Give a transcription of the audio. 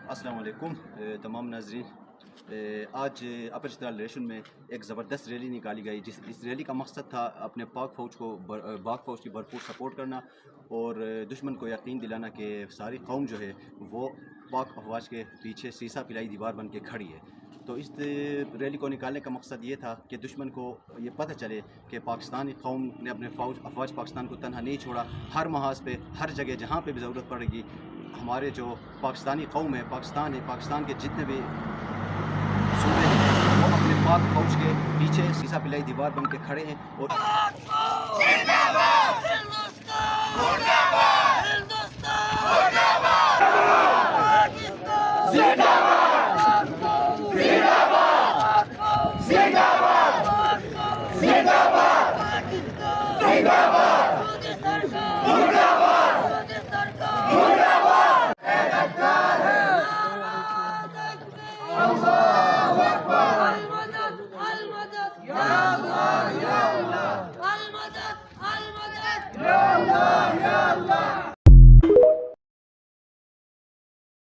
अस्सलाम वालेकुम तमाम नाज़रीन। आज अपर चित्राल रेशन में एक ज़बरदस्त रैली निकाली गई। इस रैली का मकसद था अपने पाक फ़ौज को पाक फ़ौज की भरपूर सपोर्ट करना और दुश्मन को यकीन दिलाना कि सारी कौम जो है वो पाक अफवाज के पीछे सीसा पिलाई दीवार बन के खड़ी है। तो इस रैली को निकालने का मकसद ये था कि दुश्मन को ये पता चले कि पाकिस्तानी कौम ने अपने अफवाज पाकिस्तान को तन्हा नहीं छोड़ा। हर महाज पे, हर जगह जहाँ पे भी ज़रूरत पड़ेगी, हमारे जो पाकिस्तानी कौम है, पाकिस्तान के जितने भी सूबे हैं वो अपने पाक फौज के पीछे सीसा पिलाई दीवार बन के खड़े हैं। और